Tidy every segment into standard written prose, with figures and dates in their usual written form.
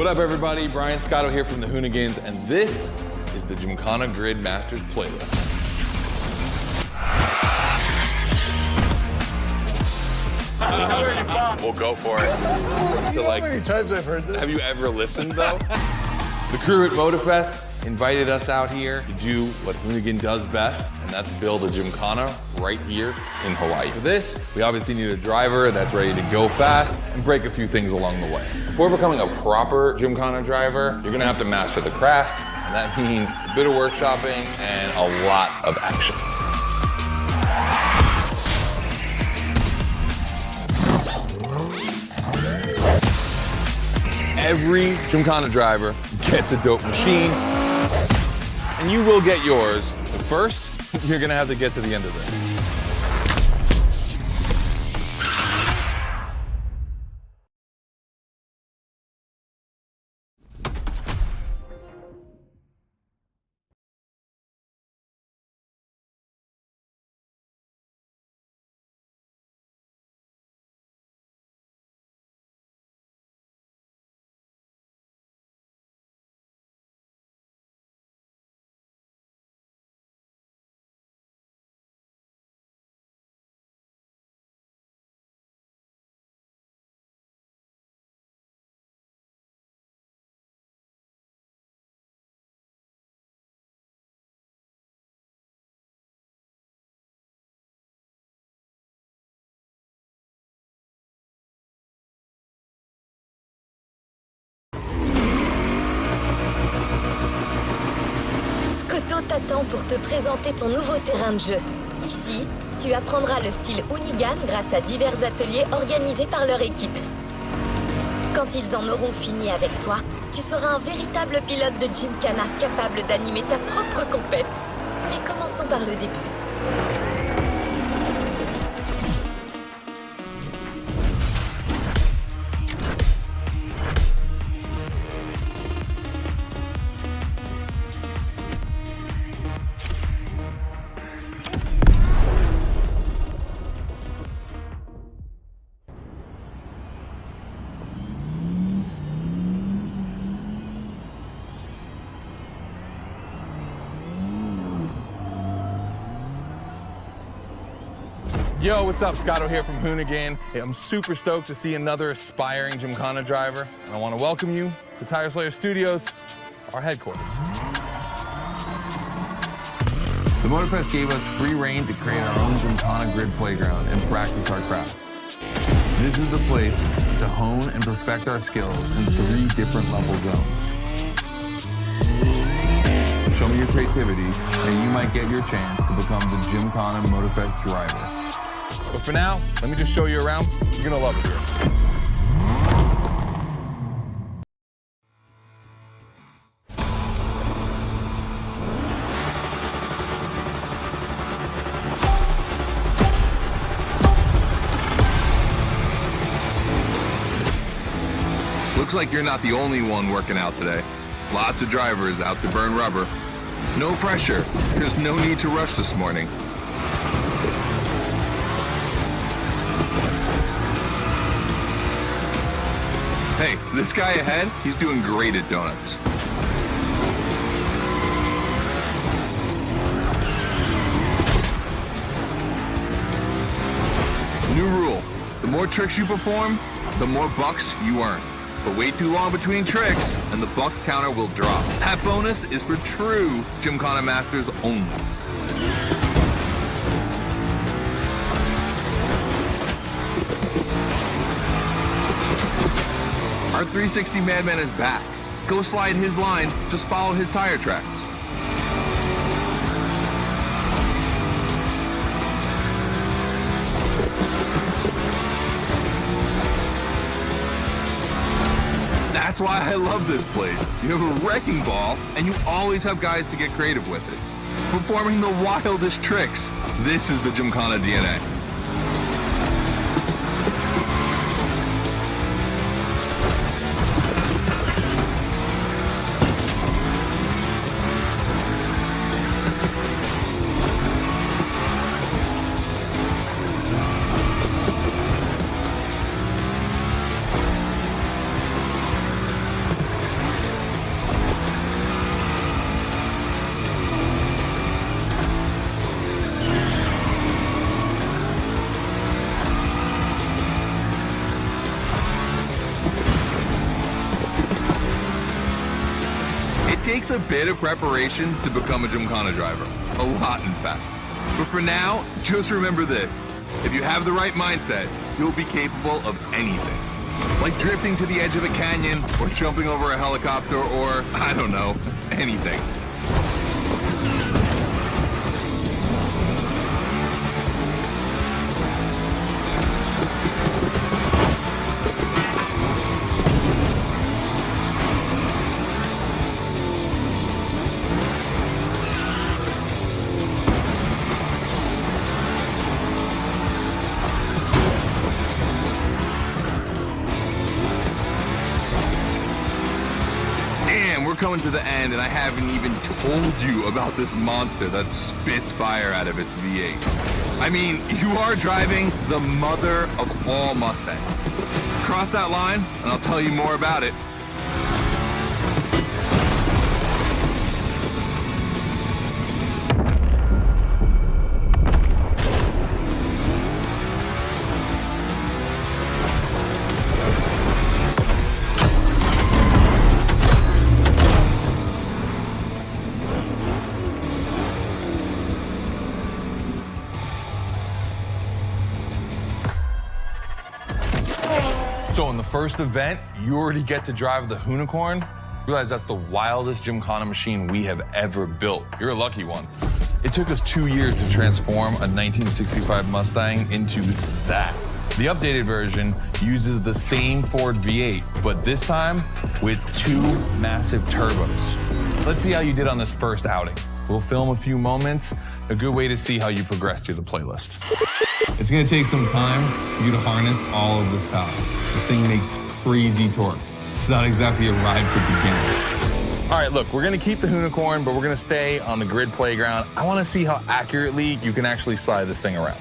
What up, everybody? Brian Scotto here from the Hoonigans, and this is the Gymkhana Grid Masters playlist. We'll go for it. You know how many times I've heard this? Have you ever listened, though? The crew at Motorfest invited us out here to do what Hoonigan does best, and that's build a Gymkhana right here in Hawaii. For this, we obviously need a driver that's ready to go fast and break a few things along the way. Before becoming a proper Gymkhana driver, you're gonna have to master the craft, and that means a bit of workshopping and a lot of action. Every Gymkhana driver gets a dope machine, and you will get yours. But first, you're gonna have to get to the end of this. Scotto t'attend pour te présenter ton nouveau terrain de jeu. Ici, tu apprendras le style Hoonigan grâce à divers ateliers organisés par leur équipe. Quand ils en auront fini avec toi, tu seras un véritable pilote de Gymkhana capable d'animer ta propre compète. Mais commençons par le début. Yo, what's up? Scotto here from Hoonigan. Hey, I'm super stoked to see another aspiring Gymkhana driver. And I want to welcome you to Tire Slayer Studios, our headquarters. The Motorfest gave us free reign to create our own Gymkhana Grid playground and practice our craft. This is the place to hone and perfect our skills in 3 different level zones. Show me your creativity, and you might get your chance to become the Gymkhana Motorfest driver. But for now, let me just show you around. You're gonna love it here. Looks like you're not the only one working out today. Lots of drivers out to burn rubber. No pressure. There's no need to rush this morning. Hey, this guy ahead, he's doing great at donuts. New rule, the more tricks you perform, the more bucks you earn. But wait too long between tricks, and the bucks counter will drop. That bonus is for true Gymkhana Masters only. Our 360 Madman is back. Go slide his line, just follow his tire tracks. That's why I love this place. You have a wrecking ball, and you always have guys to get creative with it. Performing the wildest tricks. This is the Gymkhana DNA. takes a bit of preparation to become a Gymkhana driver. A lot, in fact. But for now, just remember this. If you have the right mindset, you'll be capable of anything. Like drifting to the edge of a canyon, or jumping over a helicopter, or, I don't know, anything. We're coming to the end, and I haven't even told you about this monster that spits fire out of its V8. I mean, you are driving the mother of all Mustangs. Cross that line, and I'll tell you more about it. So in the first event, you already get to drive the Hoonicorn. Realize that's the wildest Gymkhana machine we have ever built. You're a lucky one. It took us 2 years to transform a 1965 Mustang into that. The updated version uses the same Ford V8, but this time with 2 massive turbos. Let's see how you did on this first outing. We'll film a few moments, a good way to see how you progress through the playlist. It's gonna take some time for you to harness all of this power. This thing makes crazy torque. It's not exactly a ride for beginners. All right, look, we're gonna keep the Hoonicorn, but we're gonna stay on the grid playground. I wanna see how accurately you can actually slide this thing around.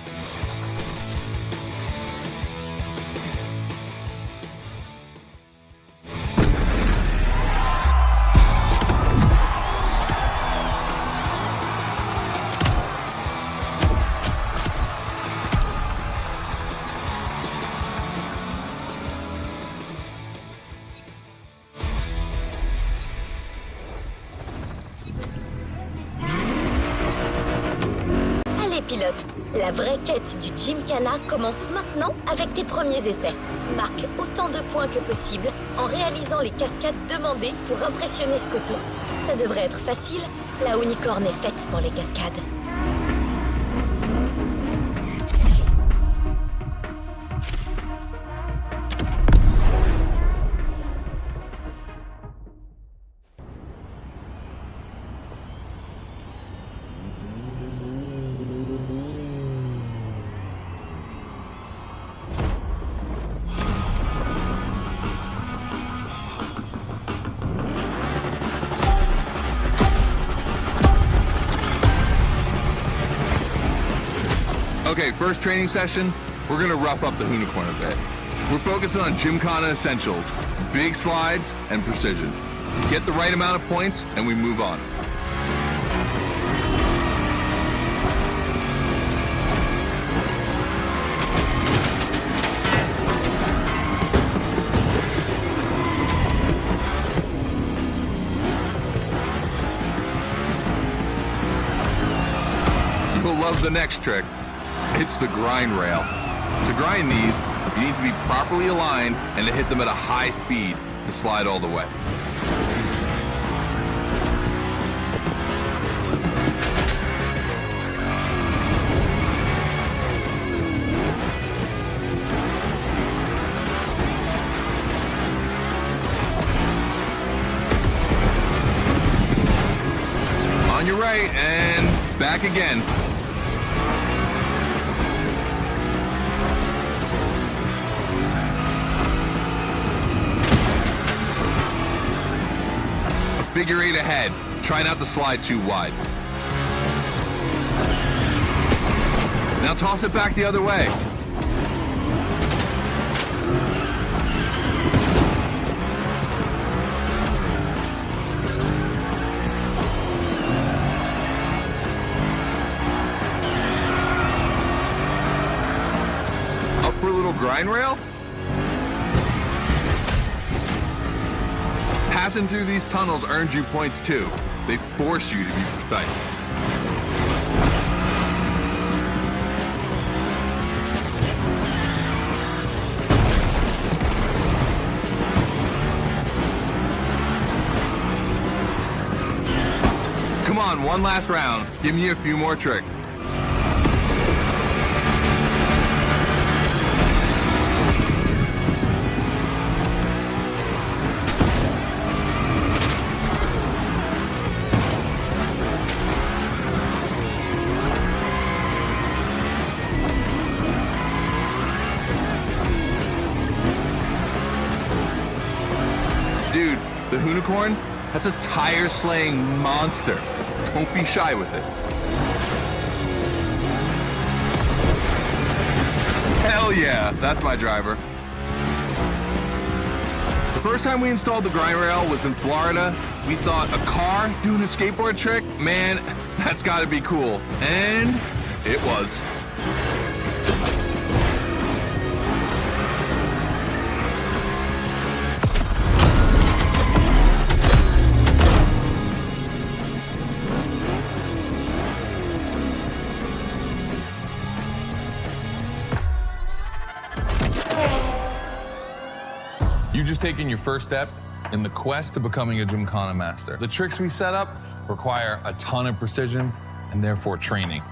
Pilote, la vraie quête du Gymkhana commence maintenant avec tes premiers essais. Marque autant de points que possible en réalisant les cascades demandées pour impressionner Scotto. Ça devrait être facile, la Hoonicorn est faite pour les cascades. Okay, first training session, we're gonna rough up the Hoonicorn a bit. We're focusing on Gymkhana essentials, big slides, and precision. Get the right amount of points, and we move on. You'll love the next trick. It's the grind rail. To grind these, you need to be properly aligned and to hit them at a high speed to slide all the way. On your right and back again. Figure 8 ahead. Try not to slide too wide. Now toss it back the other way. Up for a little grind rail? Passing through these tunnels earns you points too. They force you to be precise. Come on, one last round. Give me a few more tricks. Dude, the unicorn, that's a tire-slaying monster. Don't be shy with it. Hell yeah, that's my driver. The first time we installed the grind rail was in Florida. We thought a car doing a skateboard trick? Man, that's gotta be cool. And it was. You've just taken your first step in the quest to becoming a Gymkhana master. The tricks we set up require a ton of precision and therefore training.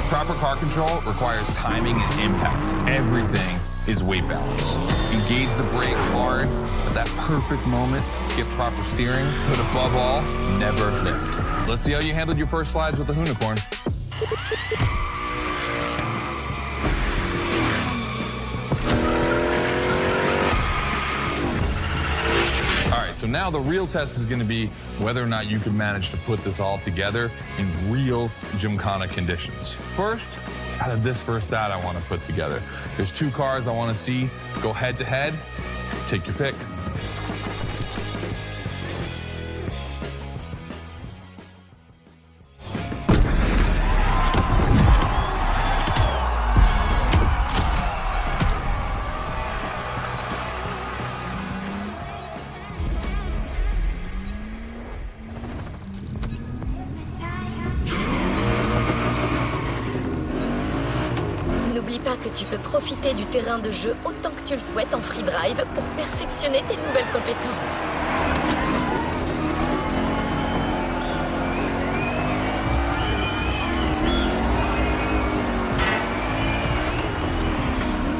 Proper car control requires timing and impact. Everything is weight balance. Engage the brake hard at that perfect moment, get proper steering, but above all, never lift. Let's see how you handled your first slides with the unicorn. So now the real test is going to be whether or not you can manage to put this all together in real Gymkhana conditions. First, out of this first stat I want to put together, there's two cars I want to see go head to head. Take your pick. N'oublie pas que tu peux profiter du terrain de jeu autant que tu le souhaites en free drive pour perfectionner tes nouvelles compétences.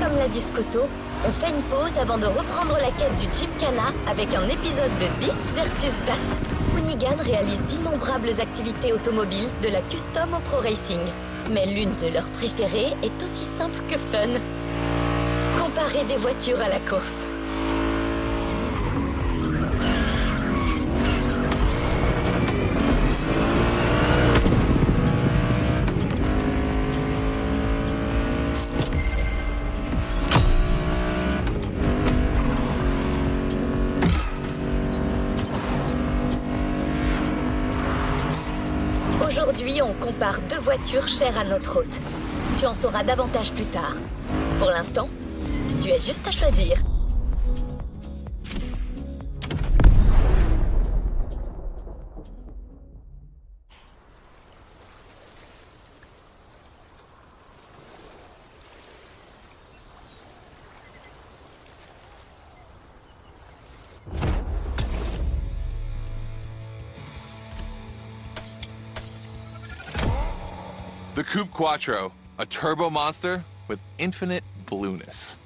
Comme l'a dit Scotto, on fait une pause avant de reprendre la quête du Gymkhana avec un épisode de Bis versus Dat. Hoonigan réalise d'innombrables activités automobiles, de la custom au pro racing. Mais l'une de leurs préférées est aussi simple que fun. Comparer des voitures à la course. Aujourd'hui, on compare deux voitures chères à notre hôte. Tu en sauras davantage plus tard. Pour l'instant, tu as juste à choisir. The Coupe Quattro, a turbo monster with infinite blueness.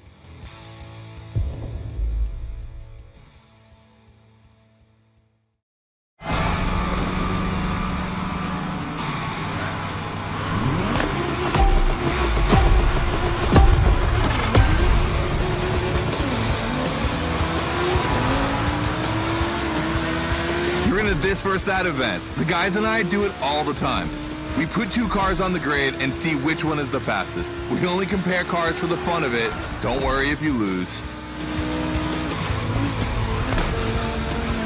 You're into this versus that event. The guys and I do it all the time. We put two cars on the grid and see which one is the fastest. We only compare cars for the fun of it. Don't worry if you lose.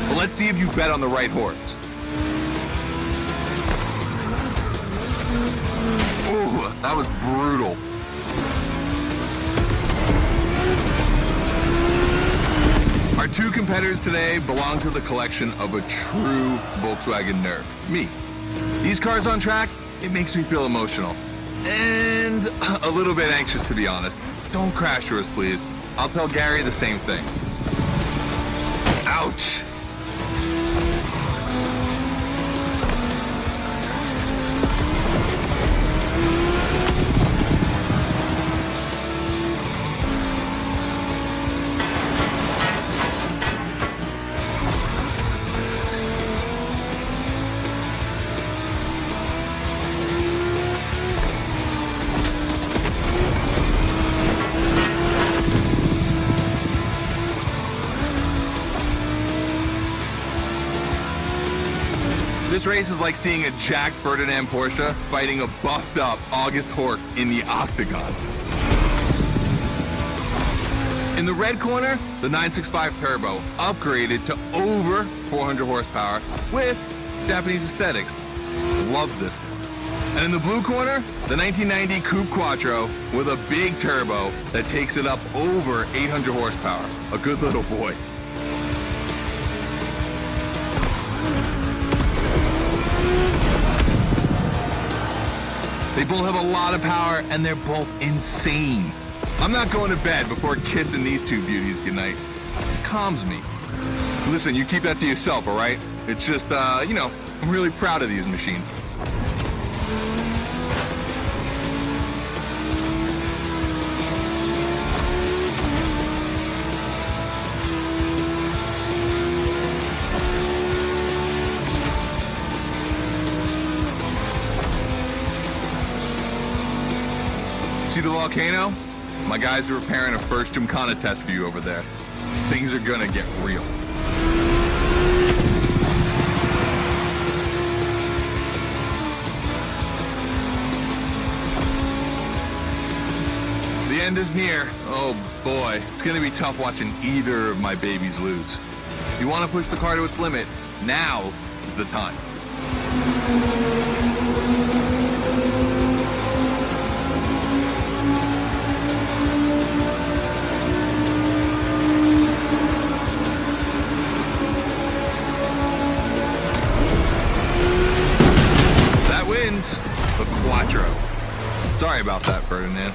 But let's see if you bet on the right horse. Ooh, that was brutal. Our two competitors today belong to the collection of a true Volkswagen nerd, me. These cars on track, it makes me feel emotional. And a little bit anxious, to be honest. Don't crash yours, please. I'll tell Gary the same thing. Ouch. This race is like seeing a Jack Ferdinand Porsche fighting a buffed up August Hork in the octagon. In the red corner, the 965 Turbo, upgraded to over 400 horsepower with Japanese aesthetics. Love this one. And in the blue corner, the 1990 Coupe Quattro with a big turbo that takes it up over 800 horsepower. A good little boy. They both have a lot of power, and they're both insane. I'm not going to bed before kissing these two beauties goodnight. It calms me. Listen, you keep that to yourself, all right? It's just, you know, I'm really proud of these machines. See the volcano? My guys are preparing a first Gymkhana test for you over there. Things are gonna get real. The end is near. Oh boy, it's gonna be tough watching either of my babies lose. If you wanna push the car to its limit, now is the time. The Quattro. Sorry about that, Ferdinand.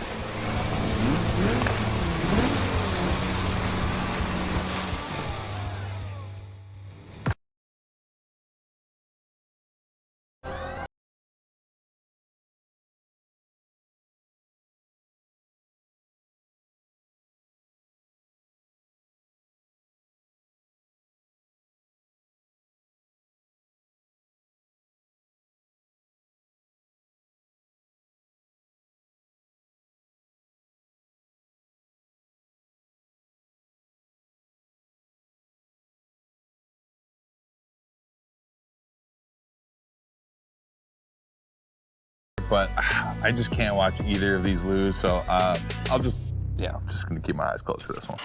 But I just can't watch either of these lose, so I'm just gonna keep my eyes closed for this one.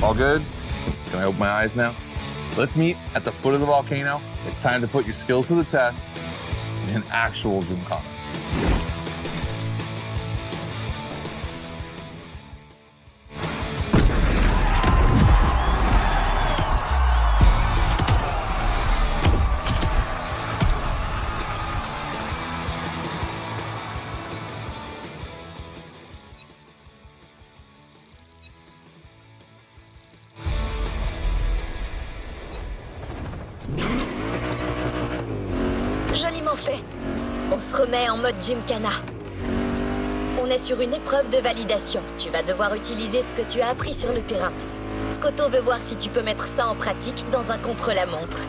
All good? Can I open my eyes now? Let's meet at the foot of the volcano. It's time to put your skills to the test in an actual Gymkhana. Joliment fait. On se remet en mode Gymkhana. On est sur une épreuve de validation. Tu vas devoir utiliser ce que tu as appris sur le terrain. Scotto veut voir si tu peux mettre ça en pratique dans un contre-la-montre.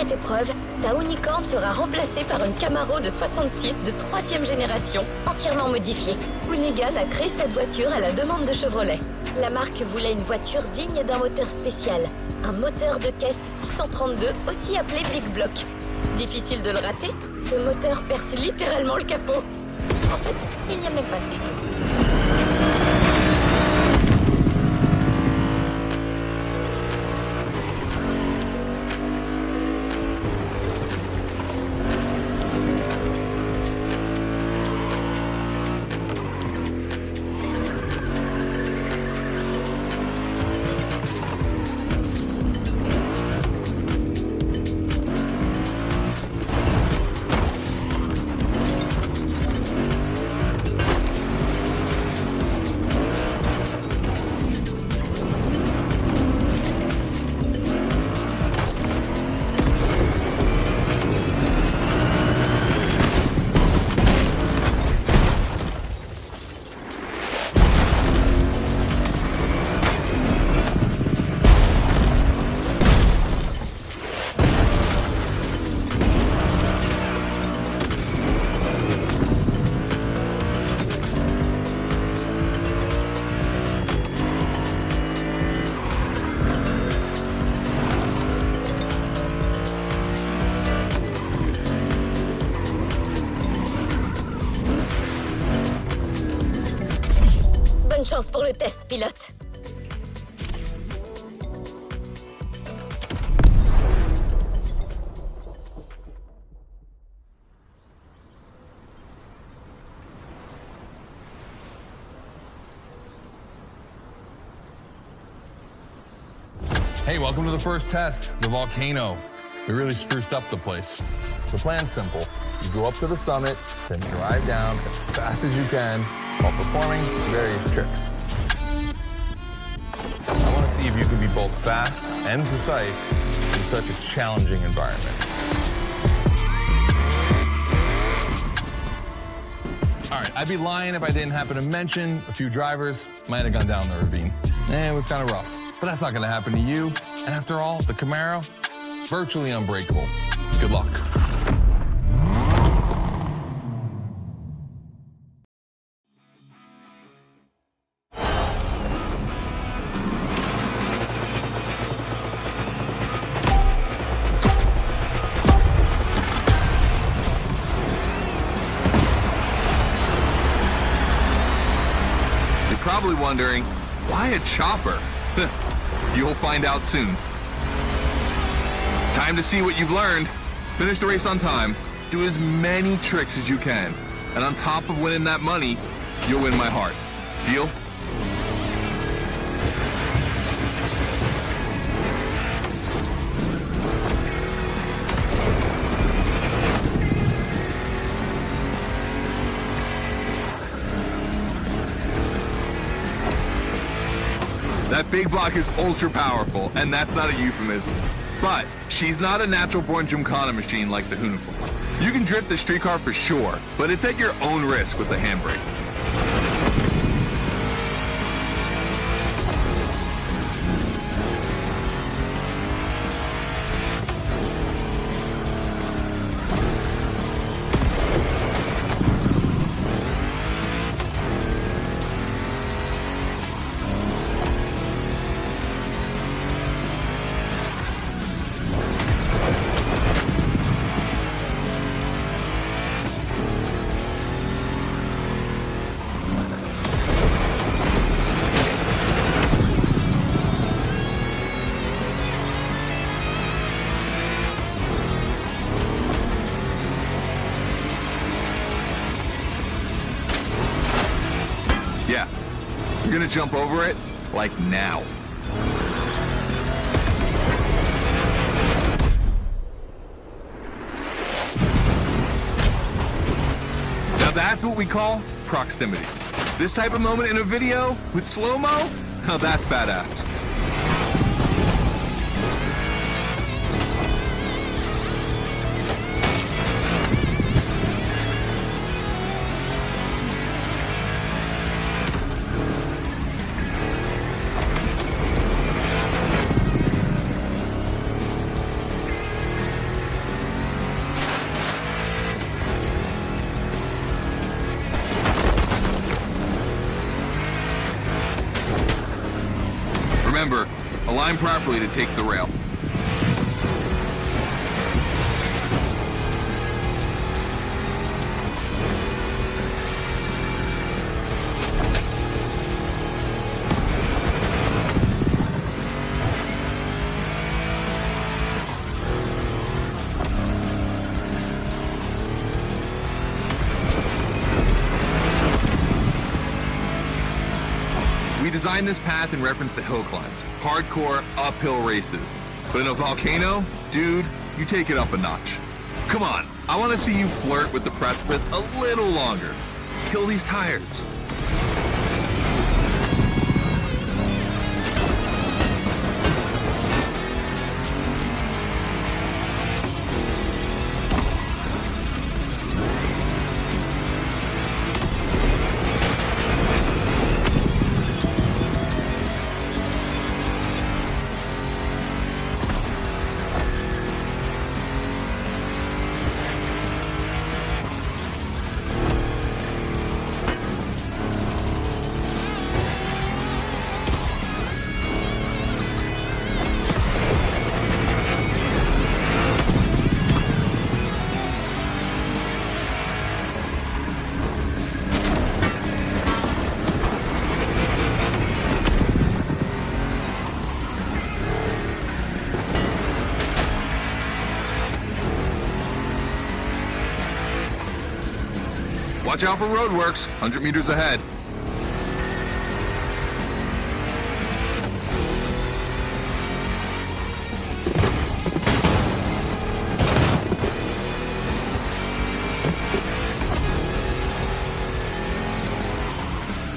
cette épreuve, ta Unicorn sera remplacée par une Camaro de 66 de 3e génération, entièrement modifiée. Unigan a créé cette voiture à la demande de Chevrolet. La marque voulait une voiture digne d'un moteur spécial, un moteur de caisse 632, aussi appelé Big Block. Difficile de le rater, ce moteur perce littéralement le capot. En fait, il n'y a même pas de capot. Bonne chance pour le test, pilote. Hey, welcome to the first test, the volcano. We really spruced up the place. The plan's simple. You go up to the summit, then drive down as fast as you can while performing various tricks. I want to see if you can be both fast and precise in such a challenging environment. All right, I'd be lying if I didn't happen to mention a few drivers might have gone down the ravine. It was kind of rough, but that's not going to happen to you. And after all, the Camaro, virtually unbreakable. Good luck. You're probably wondering, why a chopper? You'll find out soon. Time to see what you've learned. Finish the race on time. Do as many tricks as you can. And on top of winning that money, you'll win my heart. Deal? That big block is ultra powerful, and that's not a euphemism. But she's not a natural-born Gymkhana machine like the Unicorn. You can drift the streetcar for sure, but it's at your own risk with the handbrake. Yeah, you're gonna jump over it, like now. Now that's what we call proximity. This type of moment in a video with slow-mo, now that's badass. Remember, align properly to take the rail. We designed this path in reference to hill climbs, hardcore uphill races. But in a volcano, dude, you take it up a notch. Come on, I want to see you flirt with the precipice a little longer. Kill these tires. Watch out for roadworks, 100 meters ahead.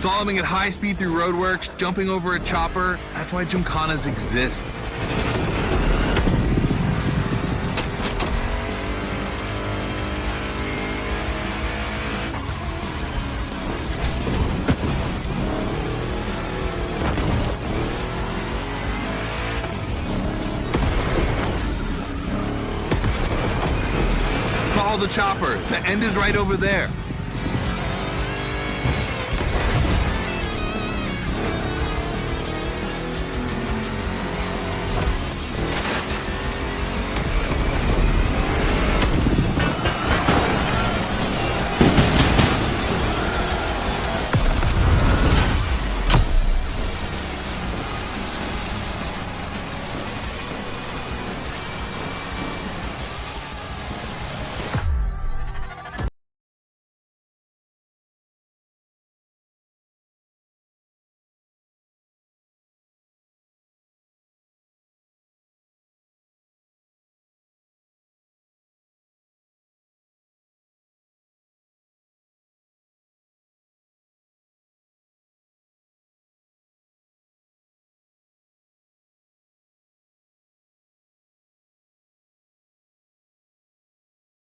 Slaloming at high speed through roadworks, jumping over a chopper, that's why gymkhanas exist. Follow the chopper. The end is right over there.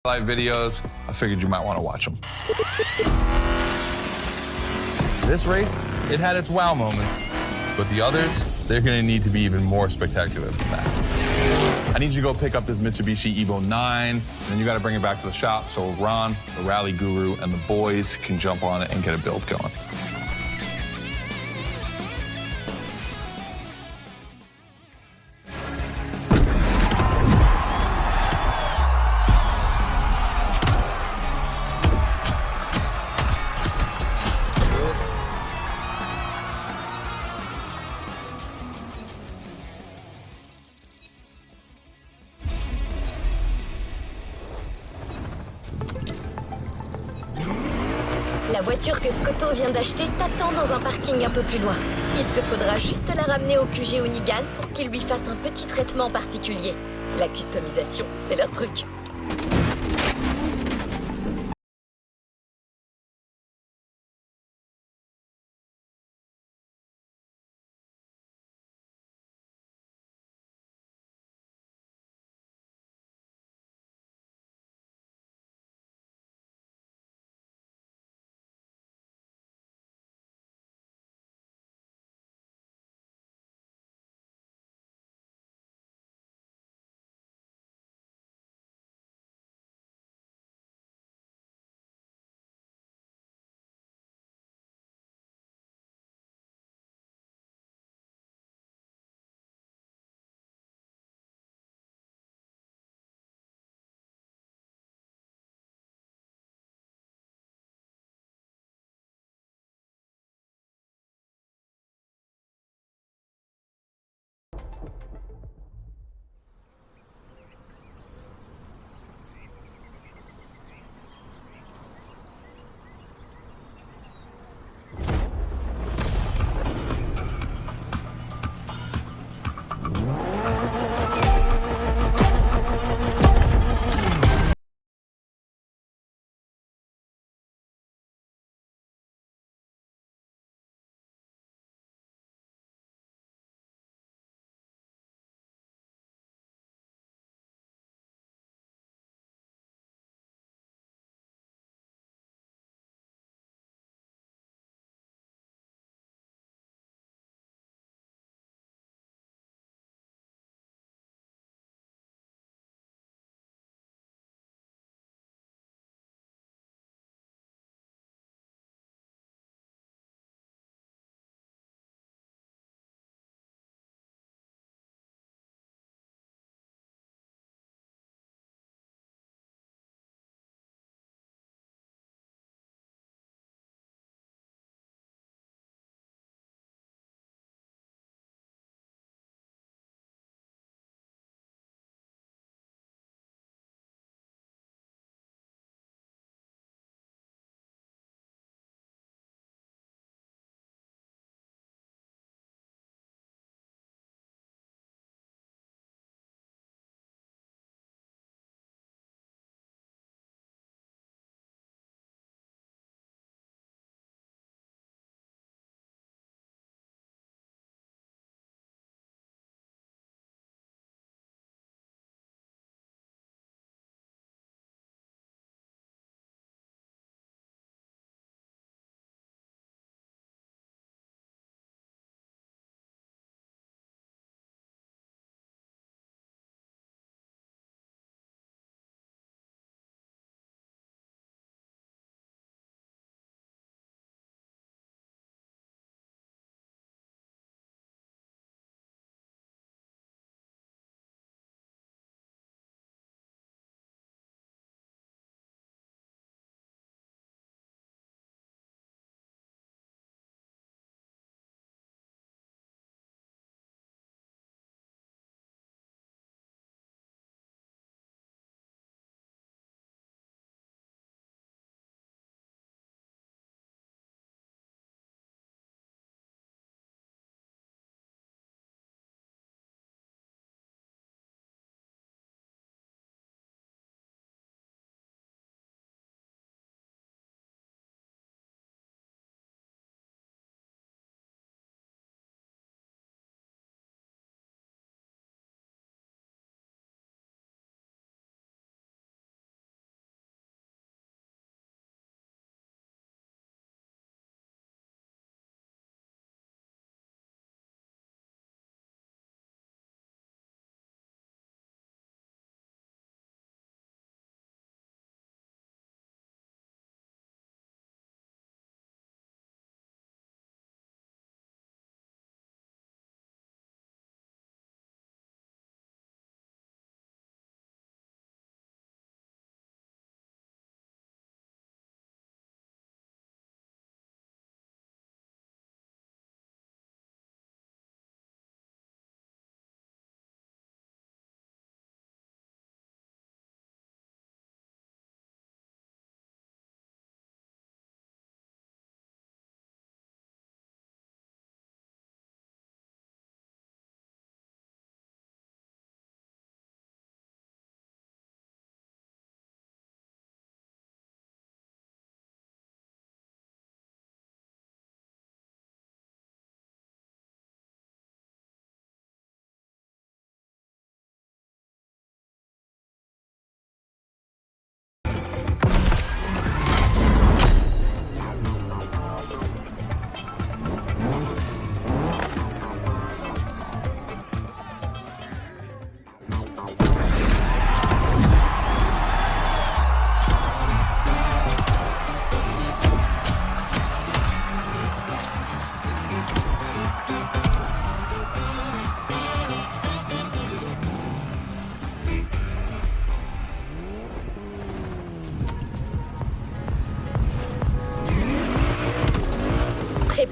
Live videos, I figured you might want to watch them. This race, it had its wow moments, but the others, they're going to need to be even more spectacular than that. I need you to go pick up this Mitsubishi Evo 9, and then you got to bring it back to the shop so Ron, the rally guru, and the boys can jump on it and get a build going. La voiture que Scotto vient d'acheter t'attend dans un parking un peu plus loin. Il te faudra juste la ramener au QG Unigan pour qu'il lui fasse un petit traitement particulier. La customisation, c'est leur truc.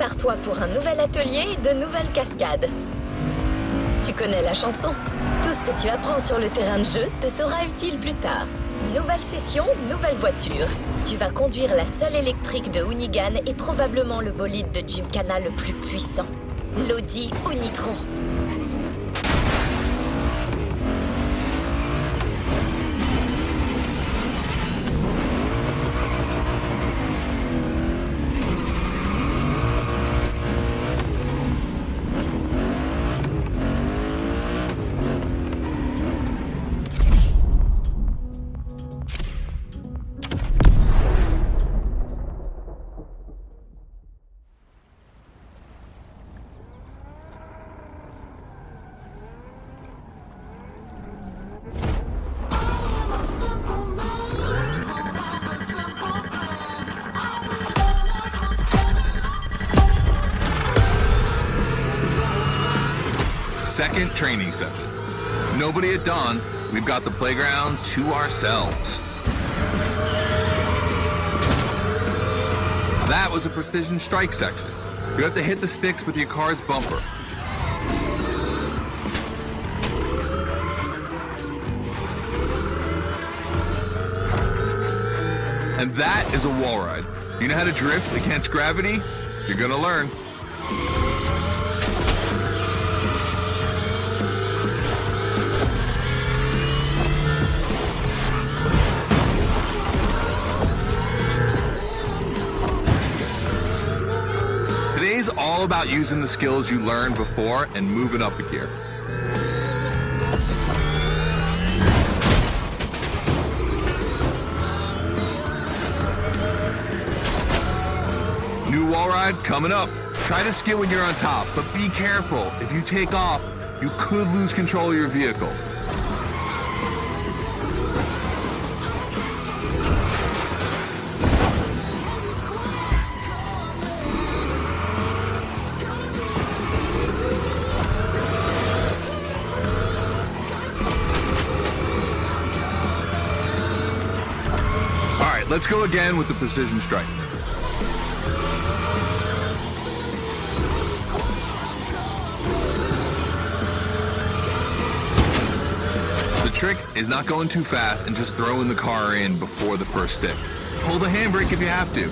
Prépare-toi pour un nouvel atelier et de nouvelles cascades. Tu connais la chanson. Tout ce que tu apprends sur le terrain de jeu te sera utile plus tard. Nouvelle session, nouvelle voiture. Tu vas conduire la seule électrique de Hoonigan et probablement le bolide de Gymkhana le plus puissant, l'Audi Unitron. Second training session. Nobody at dawn. We've got the playground to ourselves. That was a precision strike section. You have to hit the sticks with your car's bumper. And that is a wall ride. You know how to drift against gravity? You're gonna learn. Today's all about using the skills you learned before and moving up a gear. New wall ride coming up. Try to skid when you're on top, but be careful. If you take off, you could lose control of your vehicle. All right, let's go again with the precision strike. The trick is not going too fast and just throwing the car in before the first stick. Pull the handbrake if you have to.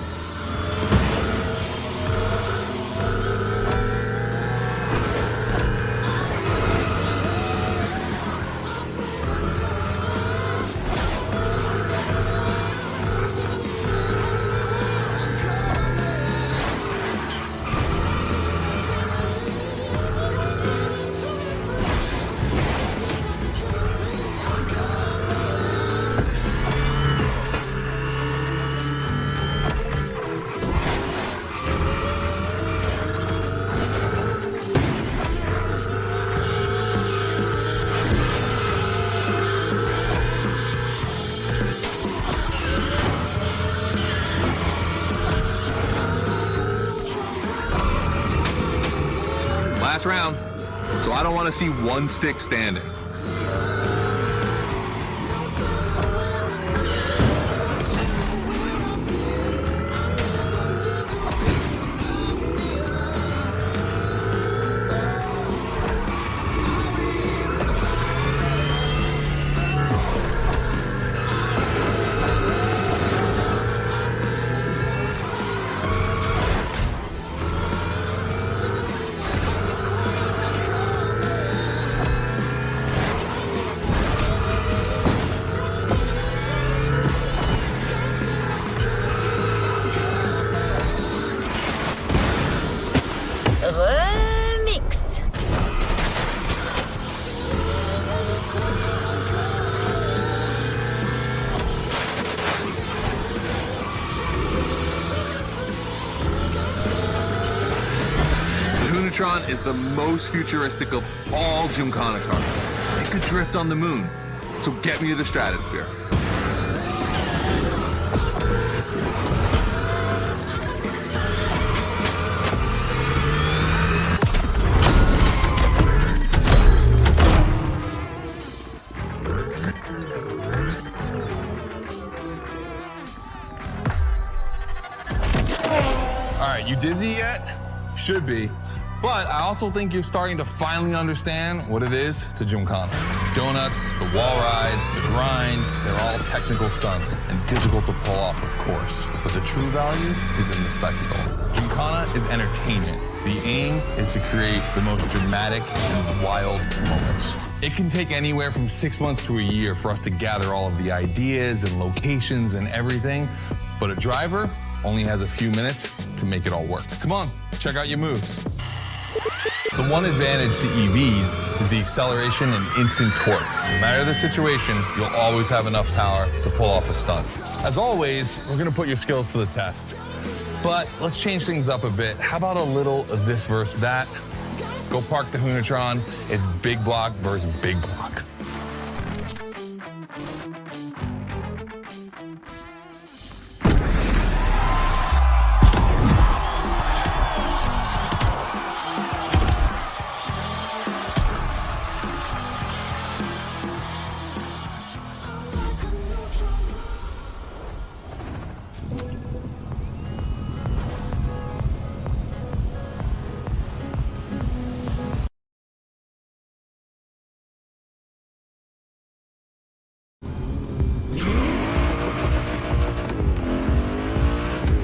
Last round, so I don't want to see one stick standing. Remix. The Hoonitron is the most futuristic of all Gymkhana cars. It could drift on the moon, so get me to the stratosphere. All right, you dizzy yet? Should be. But I also think you're starting to finally understand what it is to Gymkhana. Donuts, the wall ride, the grind, they're all technical stunts and difficult to pull off, of course. But the true value is in the spectacle. Gymkhana is entertainment. The aim is to create the most dramatic and wild moments. It can take anywhere from 6 months to a year for us to gather all of the ideas and locations and everything, but a driver only has a few minutes to make it all work. Come on, check out your moves. The one advantage to EVs is the acceleration and instant torque. No matter the situation, you'll always have enough power to pull off a stunt. As always, we're gonna put your skills to the test. But let's change things up a bit. How about a little of this versus that? Go park the Hoonatron. It's big block versus big block.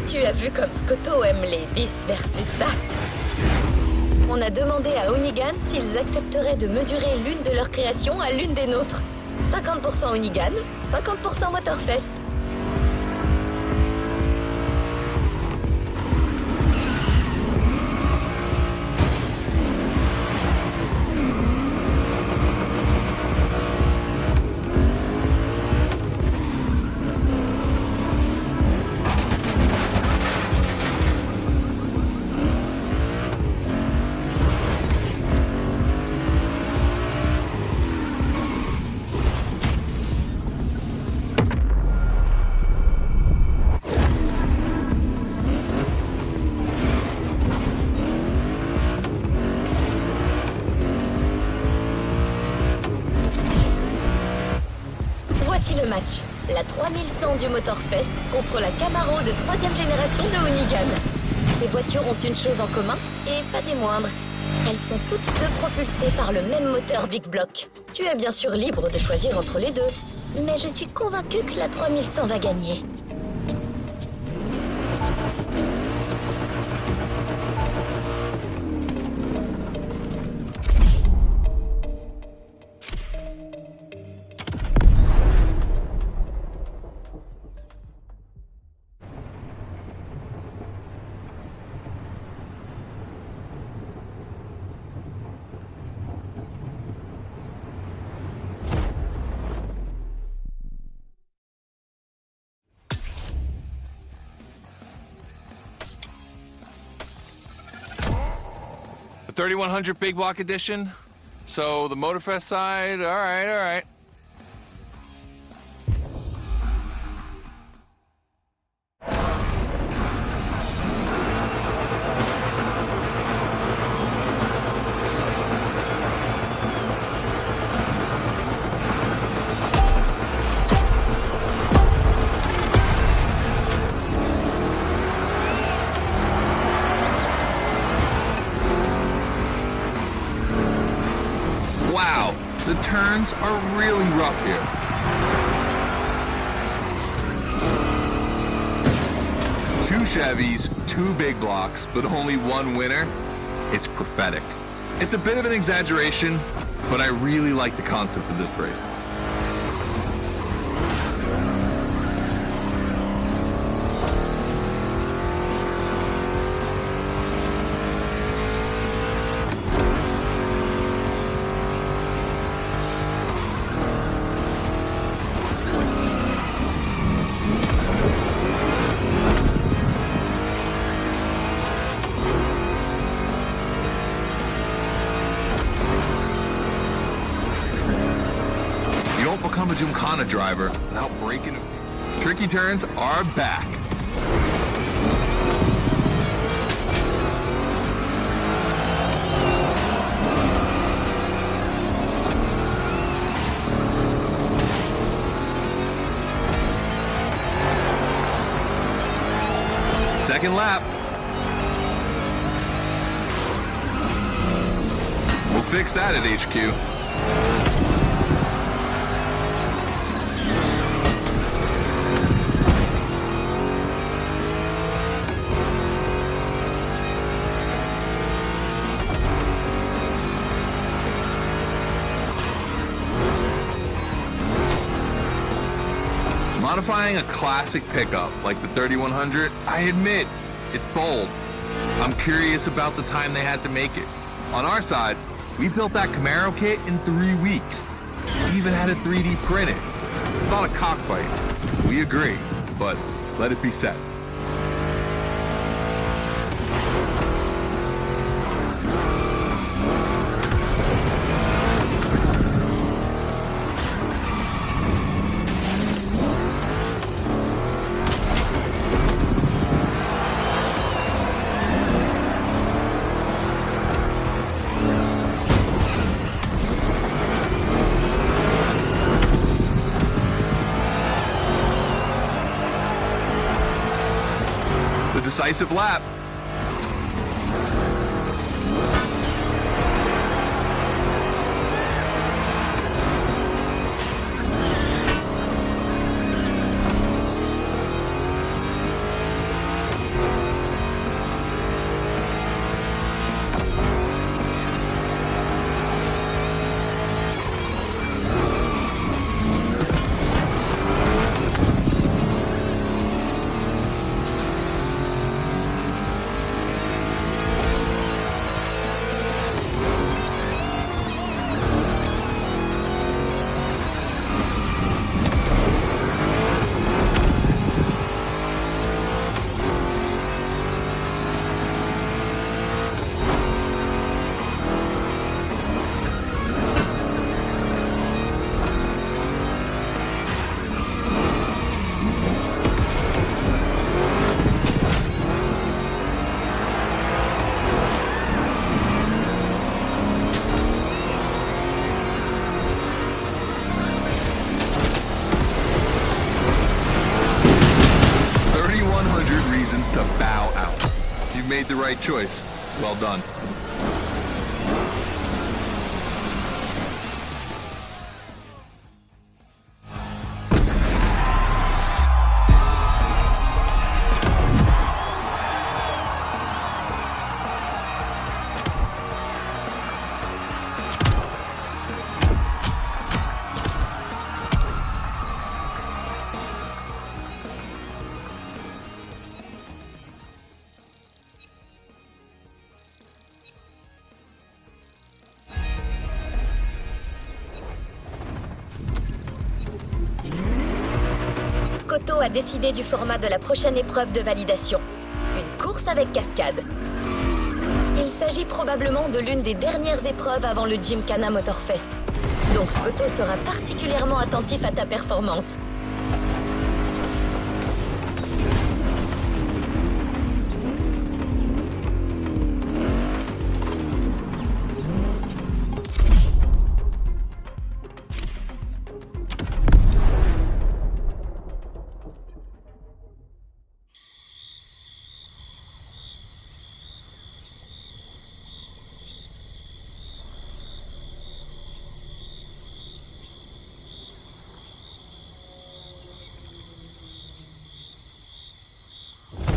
Tu as vu comme Scotto aime les bis versus that. On a demandé à Hoonigan s'ils accepteraient de mesurer l'une de leurs créations à l'une des nôtres. 50% Hoonigan, 50% Motorfest. Voici le match. La 3100 du Motorfest contre la Camaro de 3e génération de Hoonigan. Ces voitures ont une chose en commun, et pas des moindres. Elles sont toutes deux propulsées par le même moteur Big Block. Tu es bien sûr libre de choisir entre les deux, mais je suis convaincue que la 3100 va gagner. The 3100 Big Block Edition. So the Motorfest side, all right. Wow, the turns are really rough here. Two Chevys, two big blocks, but only one winner. It's prophetic. It's a bit of an exaggeration, but I really like the concept of this race. You don't become a Gymkhana driver without breaking. Tricky turns are back. Second lap. fix that at HQ. Modifying a classic pickup like the 3100, I admit, it's bold. I'm curious about the time they had to make it. On our side, we built that Camaro kit in 3 weeks. We even had it 3D printed. It's not a cockfight. We agree, but let it be said. Decisive lap. Made the right choice. Well done. Scotto a décidé du format de la prochaine épreuve de validation. Une course avec cascade. Il s'agit probablement de l'une des dernières épreuves avant le Gymkhana Motorfest. Donc Scotto sera particulièrement attentif à ta performance.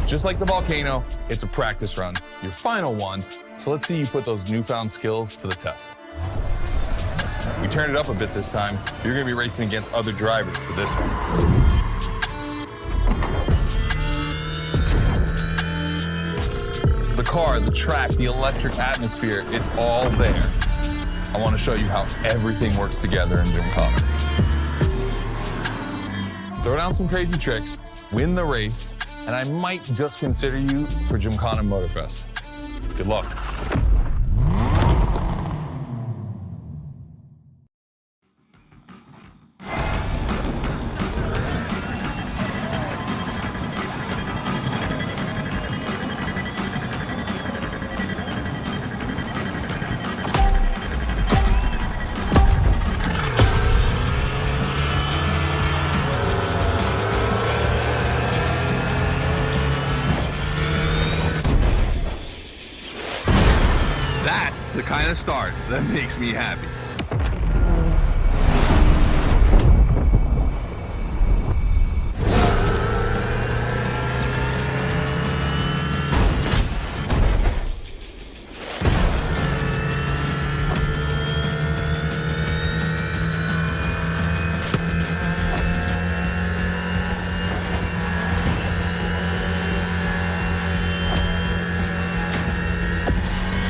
Just like the volcano, it's a practice run, your final one, so let's see you put those newfound skills to the test. We turned it up a bit this time. You're gonna be racing against other drivers for this one. The car, the track, the electric atmosphere, it's all there. I want to show you how everything works together in Gymkhana. Throw down some crazy tricks, win the race, and I might just consider you for Gymkhana Motorfest. Good luck. kind of start that makes me happy.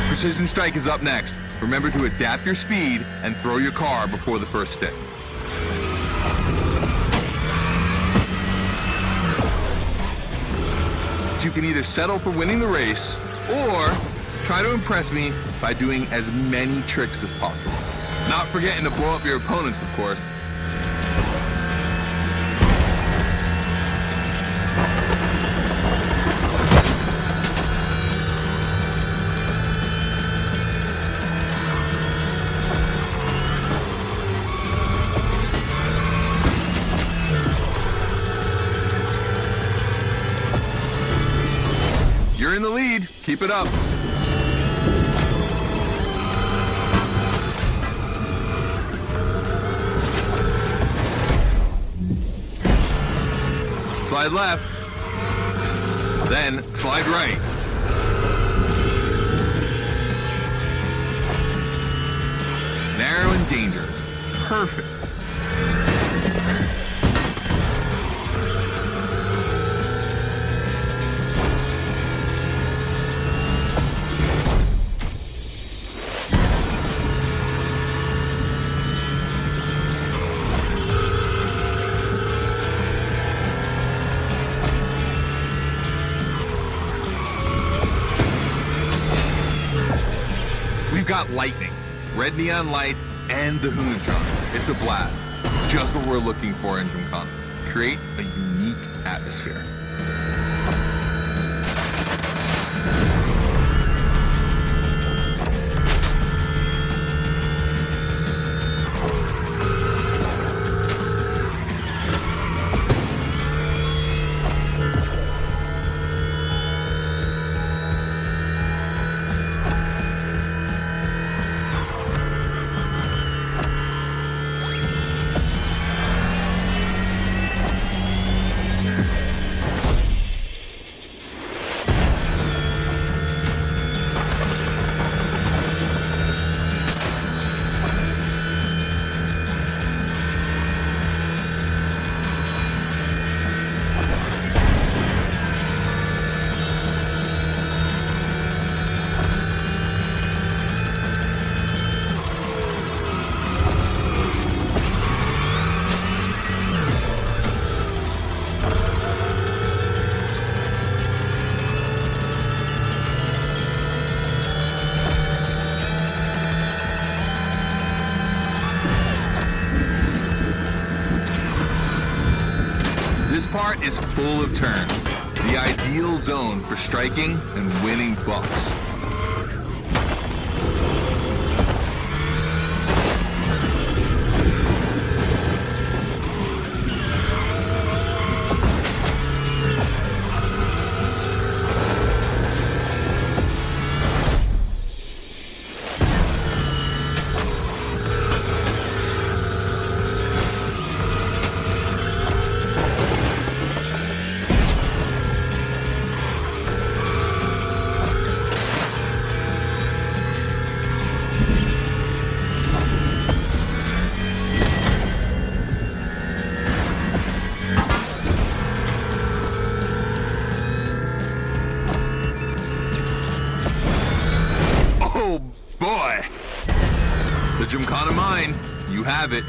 Precision Strike is up next. Remember to adapt your speed and throw your car before the first stick. You can either settle for winning the race or try to impress me by doing as many tricks as possible. Not forgetting to blow up your opponents, of course. You're in the lead. Keep it up. Slide left. Then slide right. Narrow and dangerous. Perfect. We've got lightning, red neon light, and the Hoonatron. It's a blast. Just what we're looking for in Gymkhana. Create a unique atmosphere. This part is full of turns, the ideal zone for striking and winning bucks. Oh boy! The Gymkhana mine, you have it.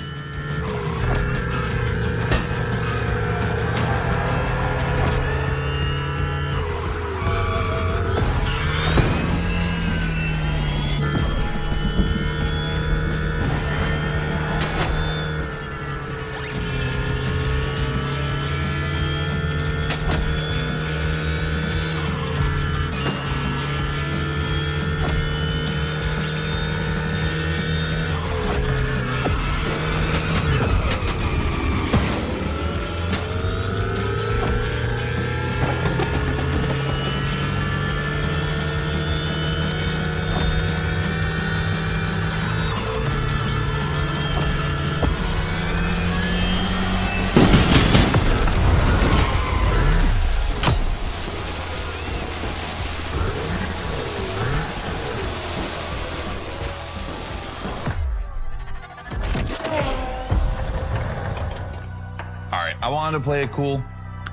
wanted to play it cool,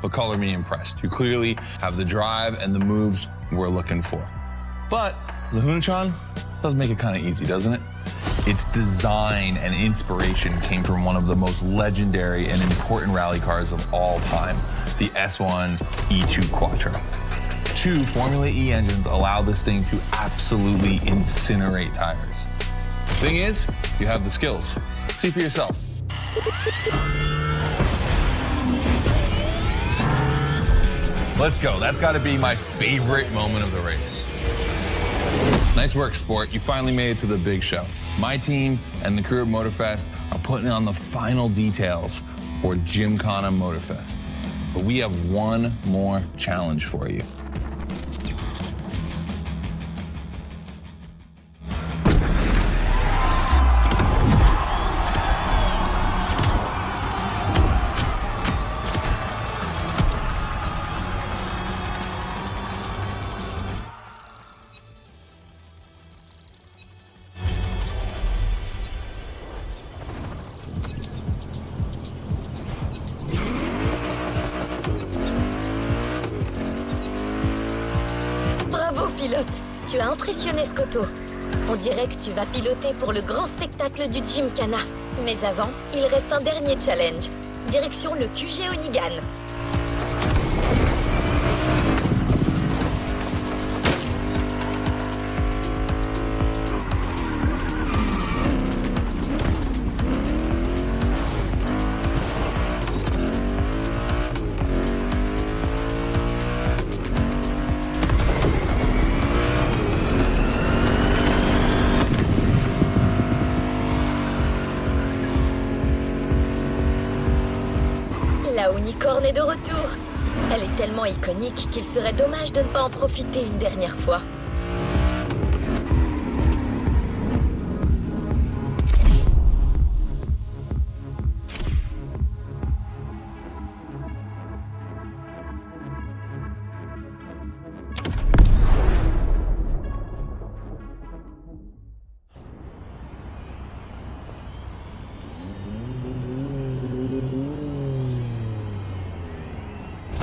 but color me impressed. You clearly have the drive and the moves we're looking for. But the Hunatron does make it kind of easy, doesn't it? Its design and inspiration came from one of the most legendary and important rally cars of all time, the S1 E2 Quattro. 2 Formula E engines allow this thing to absolutely incinerate tires. Thing is, you have the skills. See for yourself. Let's go. That's got to be my favorite moment of the race. Nice work, sport. You finally made it to the big show. My team and the crew at Motorfest are putting on the final details for Gymkhana Motorfest. But we have one more challenge for you. Pilote, tu as impressionné Scotto. On dirait que tu vas piloter pour le grand spectacle du Gymkhana. Mais avant, il reste un dernier challenge. Direction le QG Onigan. La unicorne est de retour. Elle est tellement iconique qu'il serait dommage de ne pas en profiter une dernière fois.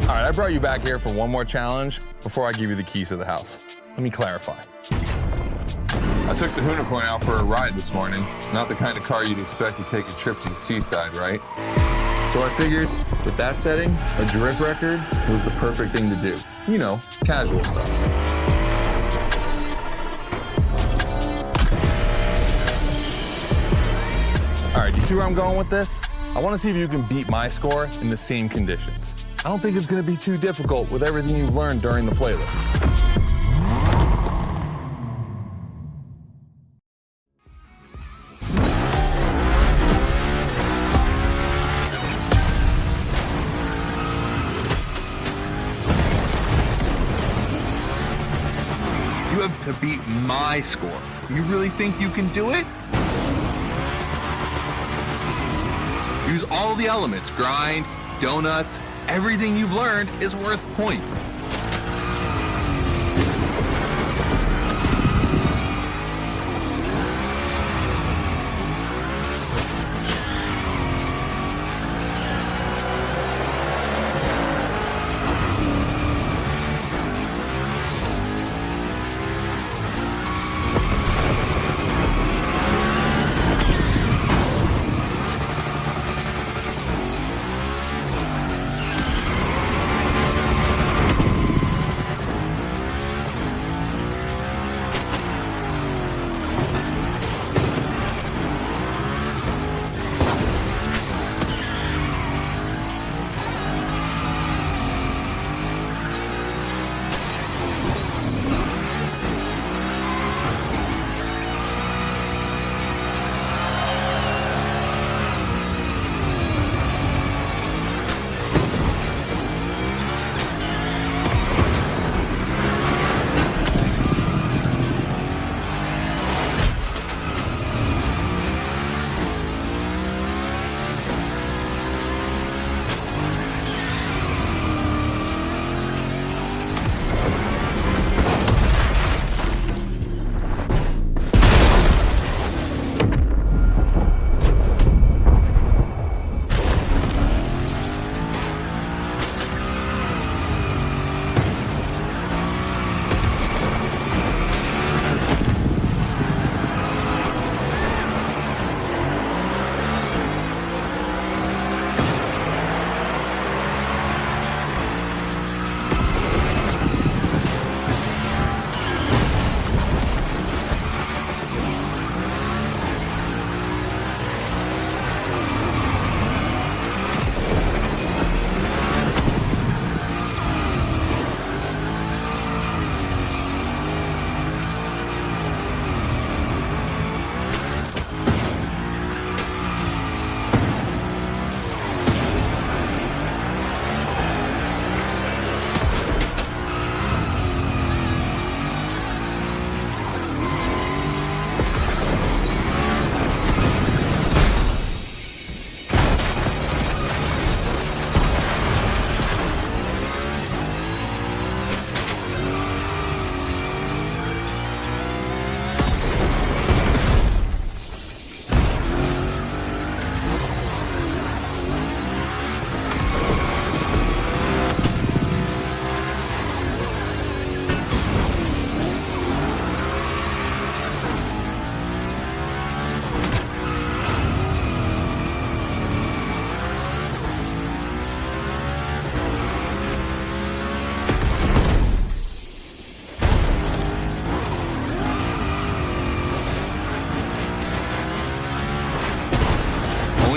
All right, I brought you back here for one more challenge before I give you the keys to the house. Let me clarify. I took the Unicorn out for a ride this morning. Not the kind of car you'd expect to take a trip to the seaside, right? So I figured, with that setting, a drift record was the perfect thing to do. You know, casual stuff. All right, you see where I'm going with this? I want to see if you can beat my score in the same conditions. I don't think it's going to be too difficult with everything you've learned during the playlist. You have to beat my score. You really think you can do it? Use all the elements, grind, donuts, everything you've learned is worth points.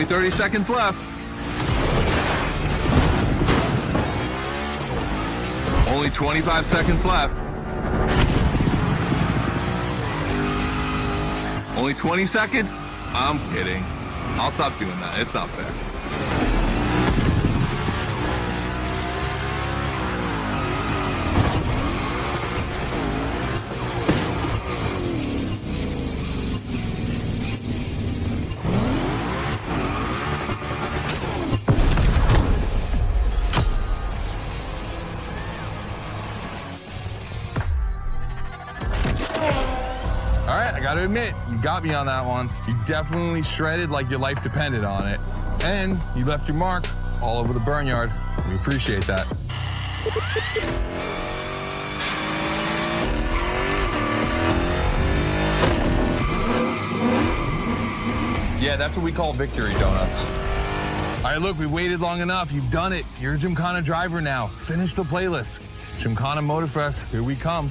30 seconds left. Only 25 seconds left. Only 20 seconds? I'm kidding. I'll stop doing that. It's not fair. All right, I gotta admit, you got me on that one. You definitely shredded like your life depended on it. And you left your mark all over the barnyard. We appreciate that. Yeah, that's what we call victory, Donuts. All right, look, we waited long enough. You've done it. You're a Gymkhana driver now. Finish the playlist. Gymkhana Motorfest, here we come.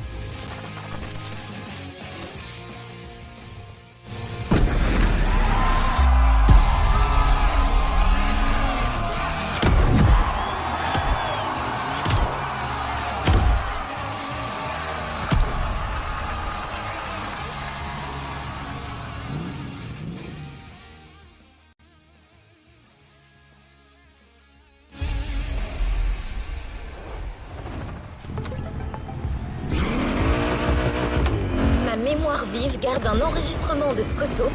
Mémoire vive garde un enregistrement de Scotto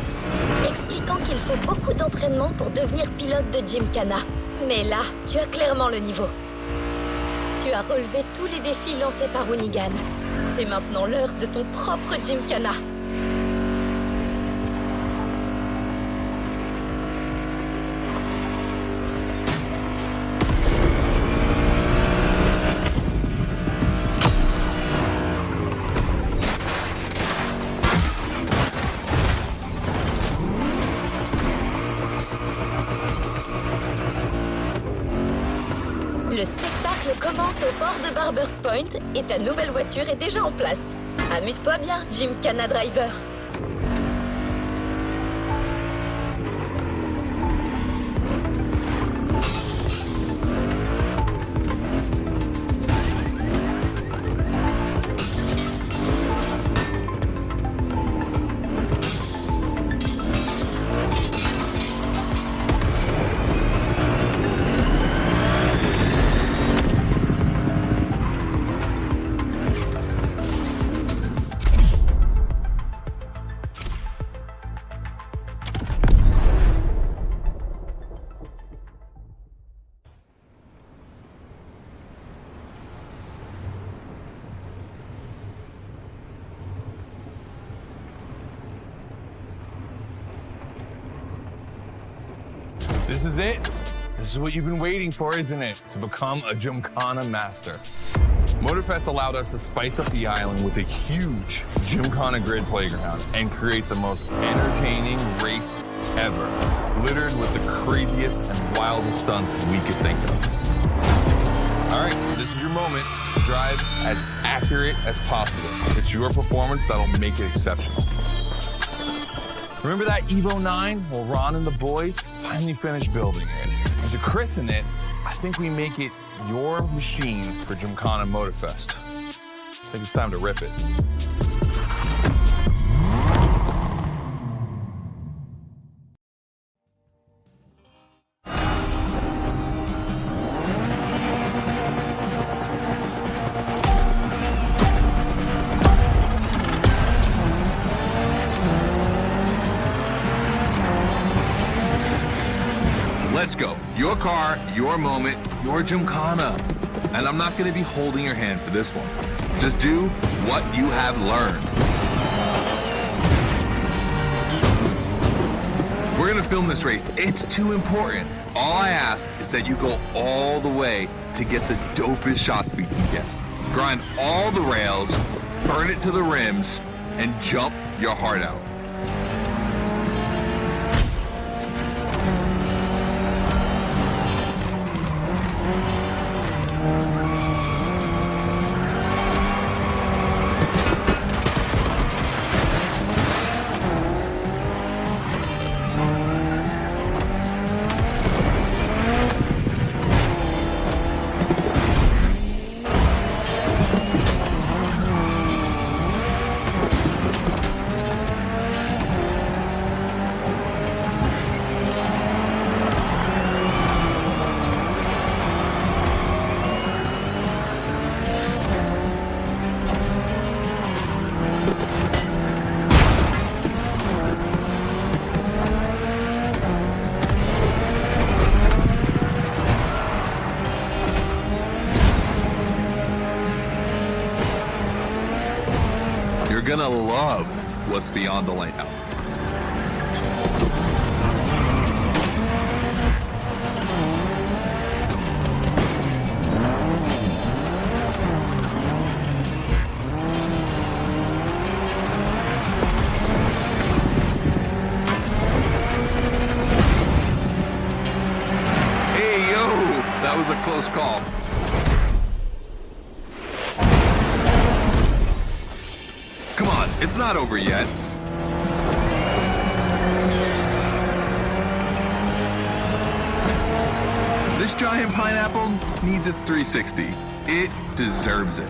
expliquant qu'il faut beaucoup d'entraînement pour devenir pilote de Gymkhana. Mais là, tu as clairement le niveau. Tu as relevé tous les défis lancés par Hoonigan. C'est maintenant l'heure de ton propre Gymkhana. Le spectacle commence au port de Barbers Point et ta nouvelle voiture est déjà en place. Amuse-toi bien, Gymkhana Driver. This is it. This is what you've been waiting for, isn't it? To become a Gymkhana master. Motorfest allowed us to spice up the island with a huge Gymkhana grid playground and create the most entertaining race ever, littered with the craziest and wildest stunts that we could think of. All right, this is your moment to drive as accurate as possible. It's your performance that'll make it exceptional. Remember that Evo 9? Well, Ron and the boys finally finished building it. And to christen it, I think we make it your machine for Gymkhana Motorfest. I think it's time to rip it. Let's go. Your car, your moment, your Gymkhana. And I'm not going to be holding your hand for this one. Just do what you have learned. We're going to film this race. It's too important. All I ask is that you go all the way to get the dopest shots we can get. Grind all the rails, burn it to the rims, and jump your heart out. You're gonna love what's beyond the layout. That was a close call. Come on, it's not over yet. This giant pineapple needs its 360. It deserves it.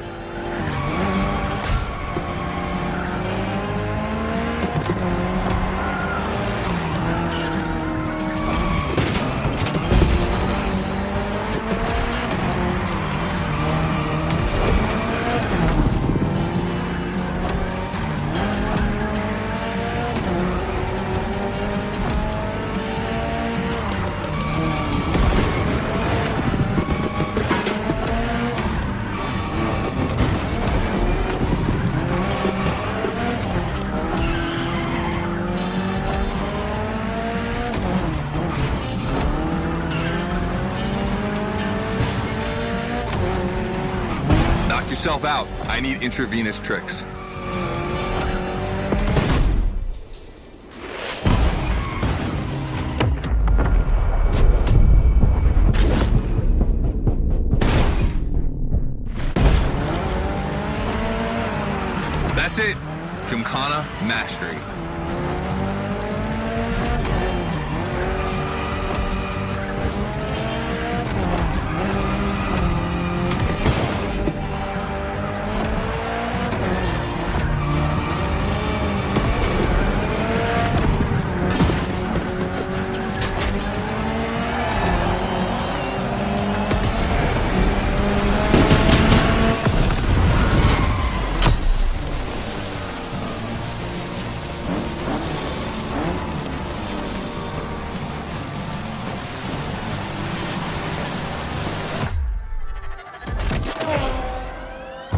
Knock yourself out. I need intravenous tricks. That's it. Gymkhana mastery.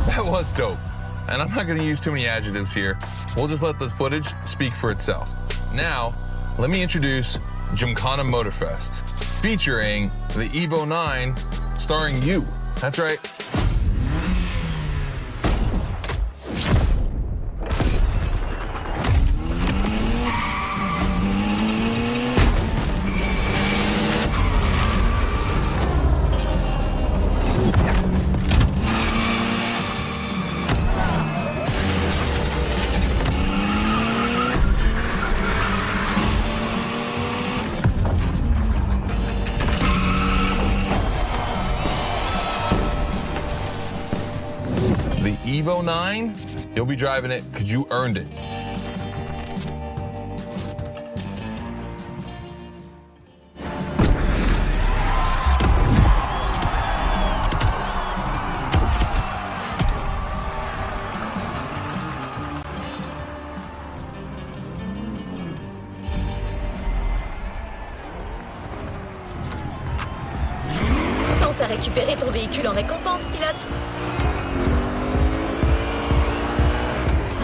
That was dope. And I'm not going to use too many adjectives here. We'll just let the footage speak for itself. Now, let me introduce Gymkhana Motorfest, featuring the Evo 9, starring you. That's right. The Evo 9, you'll be driving it because you earned it. Pense à récupérer ton véhicule en récompense, pilote.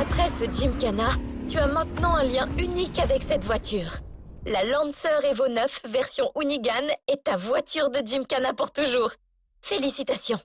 Après ce Gymkhana, tu as maintenant un lien unique avec cette voiture. La Lancer Evo 9 version Hoonigan est ta voiture de Gymkhana pour toujours. Félicitations.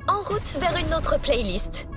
En route vers une autre playlist.